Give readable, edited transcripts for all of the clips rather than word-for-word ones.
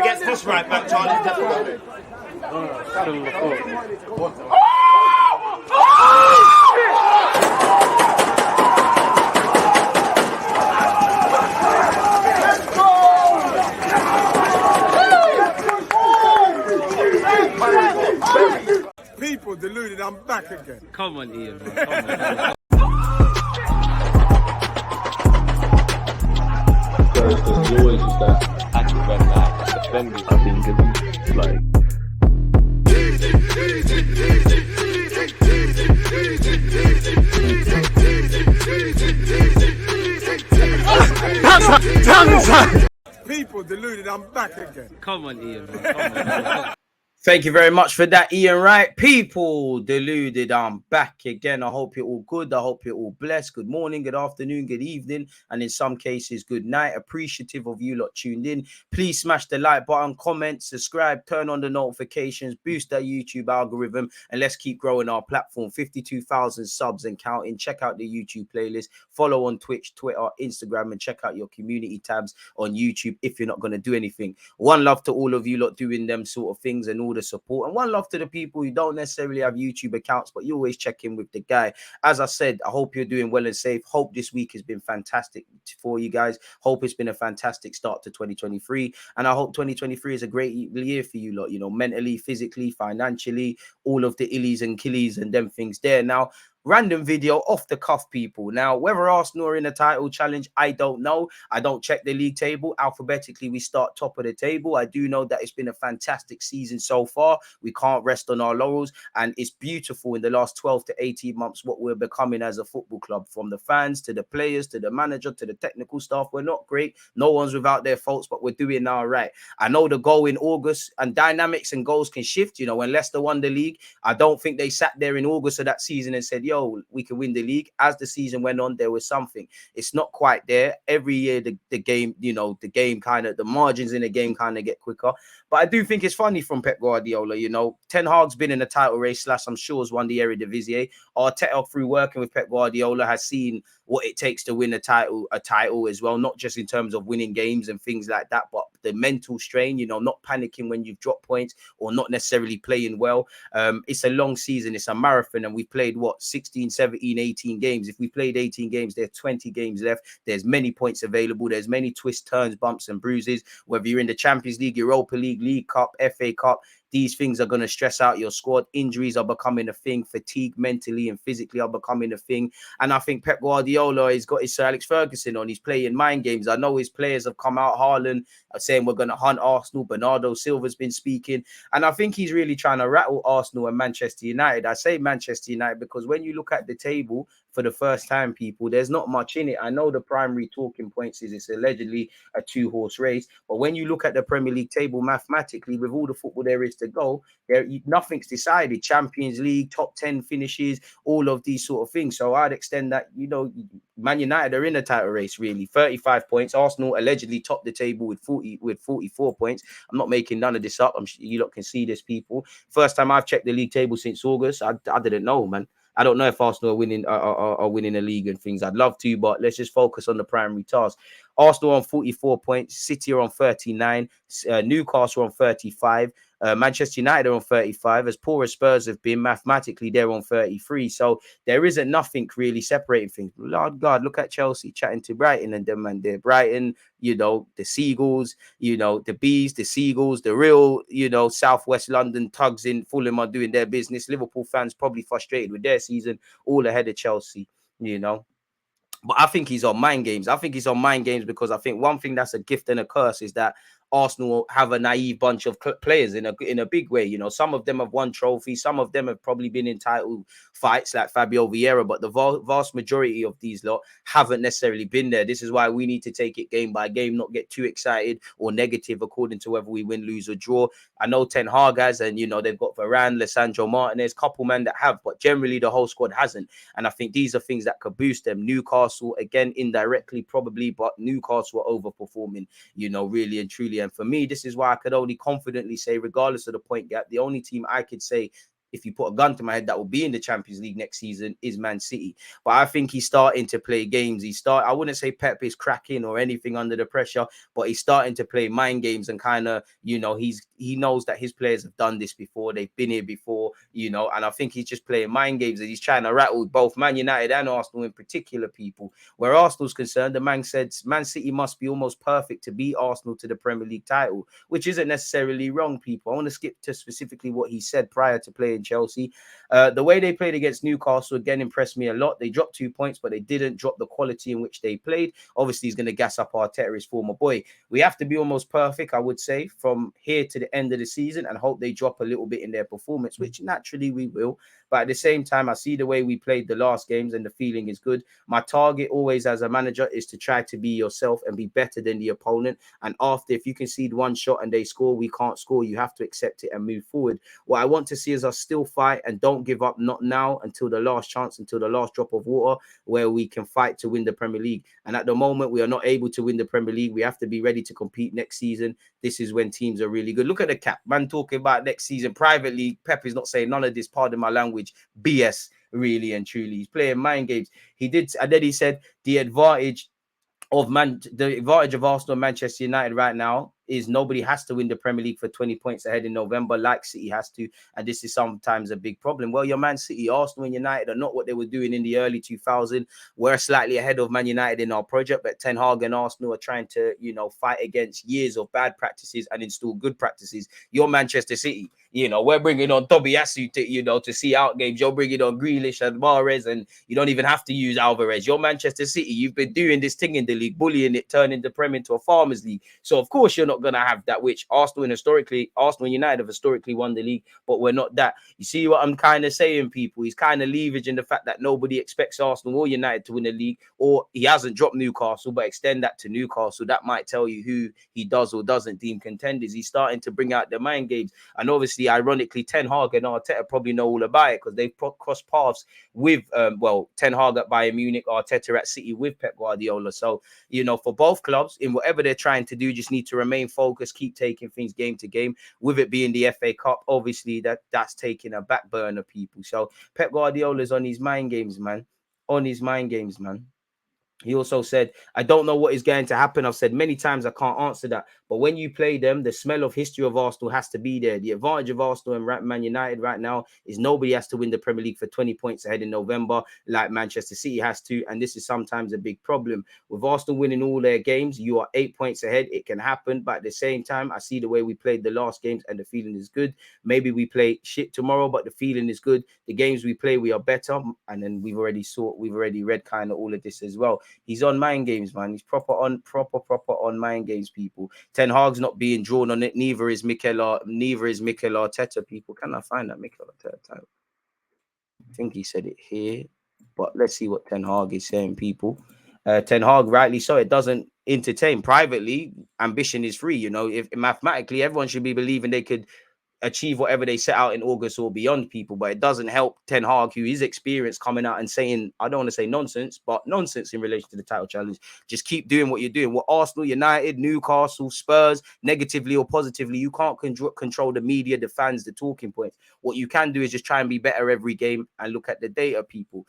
Against this right back, Charlie. People deluded, I'm back again. Come on, Ian, bro. Come on. There's always just that active red line defending. I think it's like People deluded, I'm back again. Come on, Ian, bro. Come on. Thank you very much for that, Ian Wright. People deluded, I'm back again. I hope you're all good. I hope you're all blessed. Good morning, good afternoon, good evening, and in some cases, good night. Appreciative of you lot tuned in. Please smash the like button, comment, subscribe, turn on the notifications, boost that YouTube algorithm, and let's keep growing our platform. 52,000 subs and counting. Check out the YouTube playlist. Follow on Twitch, Twitter, Instagram, and check out your community tabs on YouTube if you're not going to do anything. One love to all of you lot doing them sort of things and all the support, and one love to the people who don't necessarily have YouTube accounts, but you always check in with the guy. As I said, I hope you're doing well and safe. Hope this week has been fantastic for you guys. Hope it's been a fantastic start to 2023, and I hope 2023 is a great year for you lot, you know, mentally, physically, financially, all of the illies and killies and them things there. Now, random video off the cuff, people. Now, whether Arsenal are in a title challenge, I don't know. I don't check the league table. Alphabetically, we start top of the table. I do know that it's been a fantastic season so far. We can't rest on our laurels, and it's beautiful in the last 12 to 18 months what we're becoming as a football club, from the fans to the players to the manager to the technical staff. We're not great. No one's without their faults, but we're doing all right. I know the goal in August, and dynamics and goals can shift. You know, when Leicester won the league, I don't think they sat there in August of that season and said, yo, we can win the league. As the season went on, there was something. It's not quite there. Every year, the game, you know, the game kind of, the margins in the game kind of get quicker. But I do think it's funny from Pep Guardiola, you know. Ten Hag's been in a title race, / I'm sure has won the Eredivisie. Arteta, through working with Pep Guardiola, has seen what it takes to win a title as well, not just in terms of winning games and things like that, but the mental strain, you know, not panicking when you've dropped points or not necessarily playing well. It's a long season, it's a marathon, and we've played what, 16, 17, 18 games. If we played 18 games, there are 20 games left. There's many points available. There's many twists, turns, bumps and bruises, whether you're in the Champions League, Europa League, League Cup, FA Cup. These things are going to stress out your squad. Injuries are becoming a thing. Fatigue mentally and physically are becoming a thing. And I think Pep Guardiola has got his Sir Alex Ferguson on. He's playing mind games. I know his players have come out, Haaland, saying we're going to hunt Arsenal. Bernardo Silva's been speaking. And I think he's really trying to rattle Arsenal and Manchester United. I say Manchester United because when you look at the table for the first time, people, there's not much in it. I know the primary talking points is it's allegedly a two-horse race. But when you look at the Premier League table mathematically, with all the football there is to go, nothing's decided. Champions League, top 10 finishes, all of these sort of things. So I'd extend that, you know, Man United are in a title race, really. 35 points. Arsenal allegedly topped the table with 44 points. I'm not making none of this up. You lot can see this, people. First time I've checked the league table since August. I didn't know, man. I don't know if Arsenal are winning a league and things. I'd love to, but let's just focus on the primary task. Arsenal on 44 points, City are on 39, Newcastle on 35, Manchester United are on 35. As poor as Spurs have been, mathematically they're on 33. So there isn't nothing really separating things. Lord God, look at Chelsea chatting to Brighton and them, and they're Brighton, you know, the Seagulls, you know, the Bees, the Seagulls, the real, you know, Southwest London thugs in Fulham are doing their business. Liverpool fans probably frustrated with their season, all ahead of Chelsea, you know. But I think he's on mind games. I think he's on mind games because I think one thing that's a gift and a curse is that Arsenal have a naive bunch of players in a big way. You know, some of them have won trophies. Some of them have probably been in title fights like Fabio Vieira, but the vast majority of these lot haven't necessarily been there. This is why we need to take it game by game, not get too excited or negative according to whether we win, lose or draw. I know Ten Hag has, and, you know, they've got Varane, Lisandro Martinez, couple men that have, but generally the whole squad hasn't. And I think these are things that could boost them. Newcastle, again, indirectly probably, but Newcastle are overperforming, you know, really and truly. And for me, this is why I could only confidently say, regardless of the point gap, the only team I could say if you put a gun to my head, that will be in the Champions League next season is Man City. But I think he's starting to play games. I wouldn't say Pep is cracking or anything under the pressure, but he's starting to play mind games and kind of, he knows that his players have done this before. They've been here before, and I think he's just playing mind games and he's trying to rattle both Man United and Arsenal in particular, people. Where Arsenal's concerned, the man said Man City must be almost perfect to beat Arsenal to the Premier League title, which isn't necessarily wrong, people. I want to skip to specifically what he said prior to playing Chelsea. The way they played against Newcastle, again, impressed me a lot. They dropped 2 points, but they didn't drop the quality in which they played. Obviously, he's going to gas up Arteta, his former boy. We have to be almost perfect, I would say, from here to the end of the season and hope they drop a little bit in their performance, which naturally we will. But at the same time, I see the way we played the last games and the feeling is good. My target always as a manager is to try to be yourself and be better than the opponent. And after, if you concede one shot and they score, we can't score, you have to accept it and move forward. What I want to see is us still fight and don't give up, not now, until the last chance, until the last drop of water, where we can fight to win the Premier League. And at the moment, we are not able to win the Premier League. We have to be ready to compete next season. This is when teams are really good. Look at the cap. Man talking about next season privately. Pep is not saying none of this, pardon my language, BS, really and truly. He's playing mind games. He did, and then he said the advantage of Arsenal and Manchester United right now is nobody has to win the Premier League for 20 points ahead in November like City has to, and this is sometimes a big problem. Well, your Man City, Arsenal and United are not what they were doing in the early 2000s. We're slightly ahead of Man United in our project, but Ten Hag and Arsenal are trying to, fight against years of bad practices and install good practices. You're Manchester City. We're bringing on Tobiyasu to see out games. You're bringing on Grealish and Mahrez, and you don't even have to use Alvarez. You're Manchester City. You've been doing this thing in the league, bullying it, turning the Prem into a farmers league. So of course you're not going to have that, which Arsenal and United have historically won the league, but we're not that. You see what I'm kind of saying, people? He's kind of leveraging the fact that nobody expects Arsenal or United to win the league, or he hasn't dropped Newcastle, but extend that to Newcastle. That might tell you who he does or doesn't deem contenders. He's starting to bring out the mind games. And obviously, ironically, Ten Hag and Arteta probably know all about it because they've crossed paths with, Ten Hag at Bayern Munich, Arteta at City with Pep Guardiola. So, for both clubs, in whatever they're trying to do, just need to remain focused, keep taking things game to game. With it being the FA Cup, obviously, that's taking a back burner, people. So Pep Guardiola's on his mind games, man. He also said, I don't know what is going to happen. I've said many times I can't answer that. But when you play them, the smell of history of Arsenal has to be there. The advantage of Arsenal and Man United right now is nobody has to win the Premier League for 20 points ahead in November like Manchester City has to. And this is sometimes a big problem. With Arsenal winning all their games, you are 8 points ahead. It can happen. But at the same time, I see the way we played the last games and the feeling is good. Maybe we play shit tomorrow, but the feeling is good. The games we play, we are better. And then we've already read kind of all of this as well. He's on mind games, man. He's proper on mind games, people. Ten Hag's not being drawn on it. Neither is Mikel Arteta, people. Can I find that Mikel Arteta title? I think he said it here, but let's see what Ten Hag is saying, people. Ten Hag, rightly so, it doesn't entertain. Privately, ambition is free. If mathematically everyone should be believing they could achieve whatever they set out in August or beyond, people, but it doesn't help Ten Hag, who is experienced, coming out and saying, I don't want to say nonsense, but nonsense in relation to the title challenge. Just keep doing what you're doing. What Arsenal, United, Newcastle, Spurs, negatively or positively, you can't control the media, the fans, the talking points. What you can do is just try and be better every game and look at the data, people.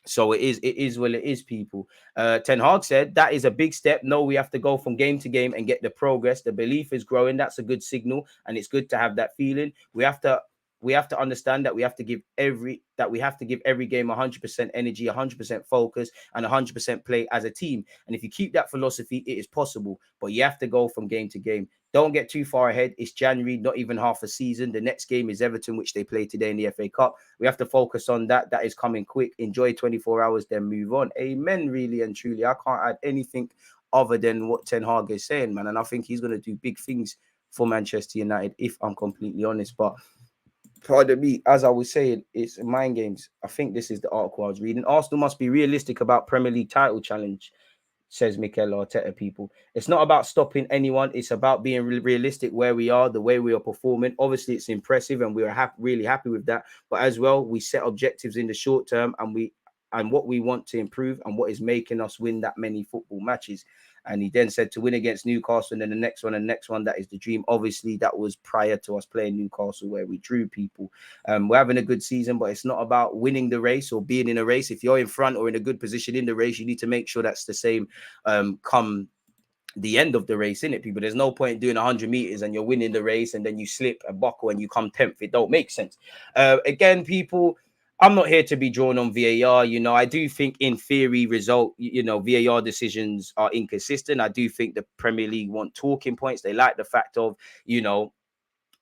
So it is what it is, people. Ten Hag said that is a big step. No, we have to go from game to game and get the progress. The belief is growing. That's a good signal, and it's good to have that feeling. We have to understand that we have to give every game 100% energy, 100% focus, and 100% play as a team. And if you keep that philosophy, it is possible. But you have to go from game to game. Don't get too far ahead. It's January, not even half a season. The next game is Everton, which they play today in the FA Cup. We have to focus on that. That is coming quick. Enjoy 24 hours, then move on. Amen, really and truly. I can't add anything other than what Ten Hag is saying, man. And I think he's going to do big things for Manchester United, if I'm completely honest. But pardon me, as I was saying, it's mind games. I think this is the article I was reading. Arsenal must be realistic about Premier League title challenge, says Mikel Arteta, people. It's not about stopping anyone. It's about being realistic where we are, the way we are performing. Obviously, it's impressive and we are really happy with that. But as well, we set objectives in the short term and and what we want to improve and what is making us win that many football matches. And he then said to win against Newcastle and then the next one and next one, that is the dream. Obviously, that was prior to us playing Newcastle where we drew people. We're having a good season, but it's not about winning the race or being in a race. If you're in front or in a good position in the race, you need to make sure that's the same come the end of the race, innit, people? There's no point doing 100 meters and you're winning the race and then you slip a buckle and you come 10th. It don't make sense. Again, people, I'm not here to be drawn on VAR. You know, I do think in theory VAR decisions are inconsistent. I do think the Premier League want talking points. They like the fact of,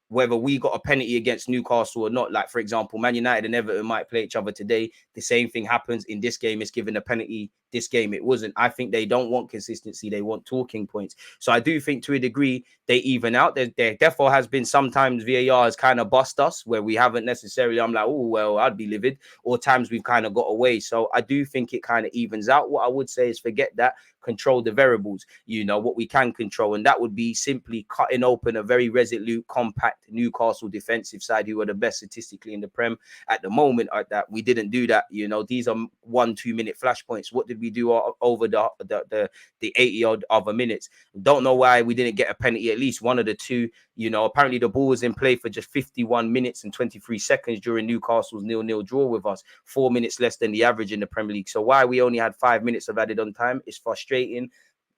whether we got a penalty against Newcastle or not. Like, for example, Man United and Everton might play each other today. The same thing happens in this game. It's given a penalty. This game, it wasn't. I think they don't want consistency. They want talking points. So I do think to a degree, they even out. There therefore has been sometimes VAR has kind of bust us where we haven't necessarily, I'm like, oh, well, I'd be livid. Or times we've kind of got away. So I do think it kind of evens out. What I would say is forget that. Control the variables, what we can control. And that would be simply cutting open a very resolute, compact Newcastle defensive side who are the best statistically in the Prem at the moment. That we didn't do that. These are 1-2 minute flashpoints. What did we do over the 80 odd other minutes? Don't know why we didn't get a penalty, at least one of the two. Apparently the ball was in play for just 51 minutes and 23 seconds during Newcastle's 0-0 draw with us, 4 minutes less than the average in the Premier League. So why we only had 5 minutes of added on time is frustrating.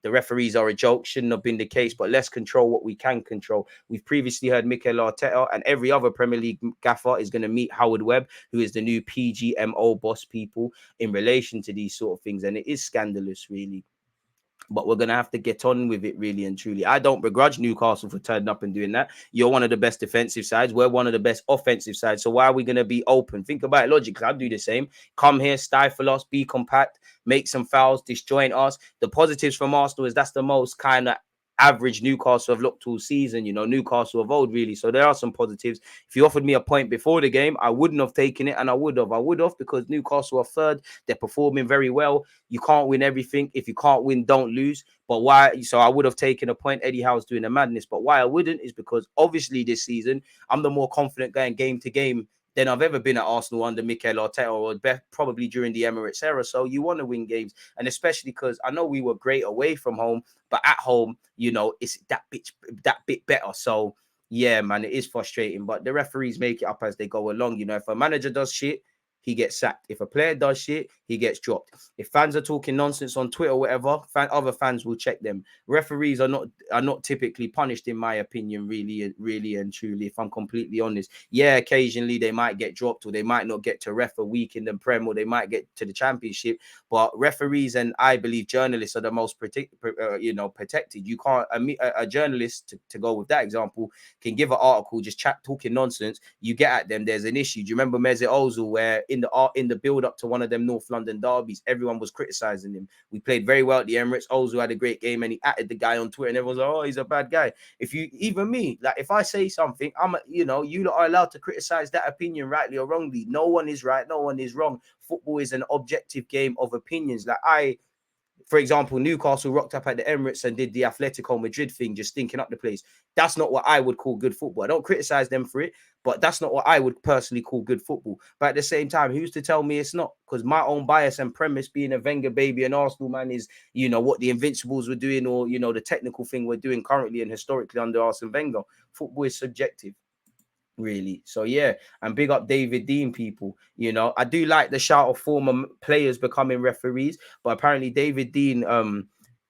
The referees are a joke. Shouldn't have been the case, but let's control what we can control. We've previously heard Mikel Arteta and every other Premier League gaffer is going to meet Howard Webb, who is the new PGMO boss, people, in relation to these sort of things. And it is scandalous, really. But we're going to have to get on with it, really and truly. I don't begrudge Newcastle for turning up and doing that. You're one of the best defensive sides. We're one of the best offensive sides. So why are we going to be open? Think about it logically. I'll do the same. Come here, stifle us, be compact, make some fouls, disjoint us. The positives from Arsenal is that's the most kind of average Newcastle have looked all season, Newcastle of old, really. So there are some positives. If you offered me a point before the game, I wouldn't have taken it, and I would have because Newcastle are third. They're performing very well. You can't win everything. If you can't win, don't lose. But why? So I would have taken a point. Eddie Howe's doing a madness. But why I wouldn't is because obviously this season, I'm the more confident going game to game than I've ever been at Arsenal under Mikel Arteta, or probably during the Emirates era. So you want to win games, and especially because I know we were great away from home, but at home, it's that bit better. So yeah, man, it is frustrating, but the referees make it up as they go along. If a manager does shit, he gets sacked. If a player does shit, he gets dropped. If fans are talking nonsense on Twitter or whatever, other fans will check them. Referees are not typically punished, in my opinion, really and truly, if I'm completely honest. Yeah, occasionally they might get dropped, or they might not get to ref a week in the Prem, or they might get to the Championship. But referees and I believe journalists are the most protected. You can't, a journalist, to go with that example, can give an article, just talking nonsense. You get at them, there's an issue. Do you remember Mesut Ozil, where in the build up to one of them North London derbies, everyone was criticizing him? We played very well at the Emirates. Ozil had a great game, and he atted the guy on Twitter, and everyone's like, "Oh, he's a bad guy." Even me, like, if I say something, you lot are allowed to criticize that opinion, rightly or wrongly. No one is right, no one is wrong. Football is an objective game of opinions. For example, Newcastle rocked up at the Emirates and did the Atletico Madrid thing, just stinking up the place. That's not what I would call good football. I don't criticize them for it, but that's not what I would personally call good football. But at the same time, who's to tell me it's not? Because my own bias and premise, being a Wenger baby and Arsenal man, is, what the Invincibles were doing, or, the technical thing we're doing currently and historically under Arsene Wenger. Football is subjective, really. So yeah, and big up David Dean, people. I do like the shout of former players becoming referees, but apparently David Dean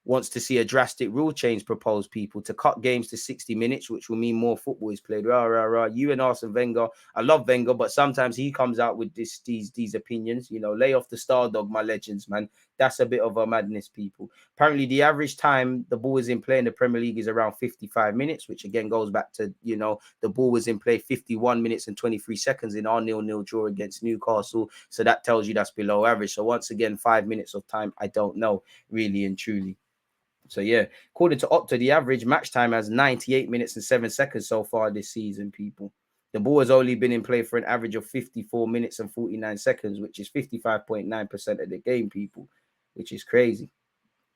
wants to see a drastic rule change proposed, people, to cut games to 60 minutes, which will mean more football is played. You and Arsene Wenger, I love Wenger, but sometimes he comes out with these opinions. Lay off the star dog, my legends, man. That's a bit of a madness, people. Apparently, the average time the ball is in play in the Premier League is around 55 minutes, which again goes back to, the ball was in play 51 minutes and 23 seconds in our 0-0 draw against Newcastle. So that tells you that's below average. So once again, 5 minutes of time, I don't know, really and truly. So yeah, according to Opta, the average match time has 98 minutes and 7 seconds so far this season, people. The ball has only been in play for an average of 54 minutes and 49 seconds, which is 55.9% of the game, people, which is crazy.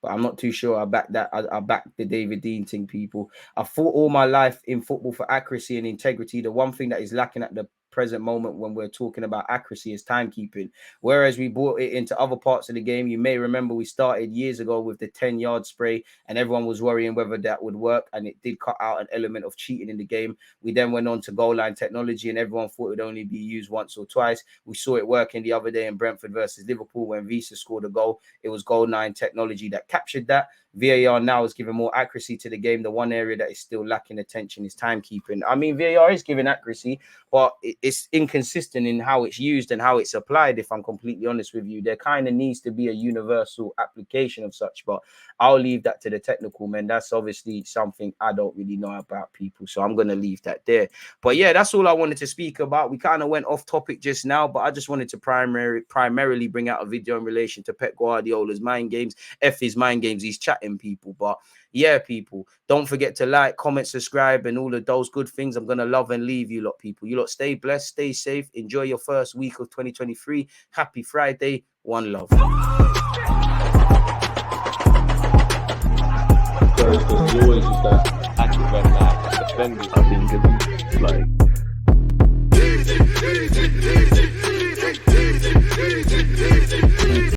But I'm not too sure I back that. I back the David Dean thing, people. I fought all my life in football for accuracy and integrity. The one thing that is lacking at the present moment when we're talking about accuracy is timekeeping. Whereas we brought it into other parts of the game. You may remember we started years ago with the 10-yard spray, and everyone was worrying whether that would work, and it did cut out an element of cheating in the game. We then went on to goal line technology, and everyone thought it would only be used once or twice. We saw it working the other day in Brentford versus Liverpool when Visa scored a goal. It was goal line technology that captured that. VAR now is giving more accuracy to the game. The one area that is still lacking attention is timekeeping. I mean, VAR is giving accuracy, but it's inconsistent in how it's used and how it's applied, if I'm completely honest with you. There kind of needs to be a universal application of such, but I'll leave that to the technical men. That's obviously something I don't really know about, people, so I'm going to leave that there. But yeah, that's all I wanted to speak about. We kind of went off topic just now, but I just wanted to primarily bring out a video in relation to Pep Guardiola's mind games. His mind games, he's chatting, people. But yeah, people, don't forget to like, comment, subscribe, and all of those good things. I'm gonna love and leave you lot, people. You lot stay blessed, stay safe, enjoy your first week of 2023. Happy Friday, one love. There's always just that active red flag defending. I think it's like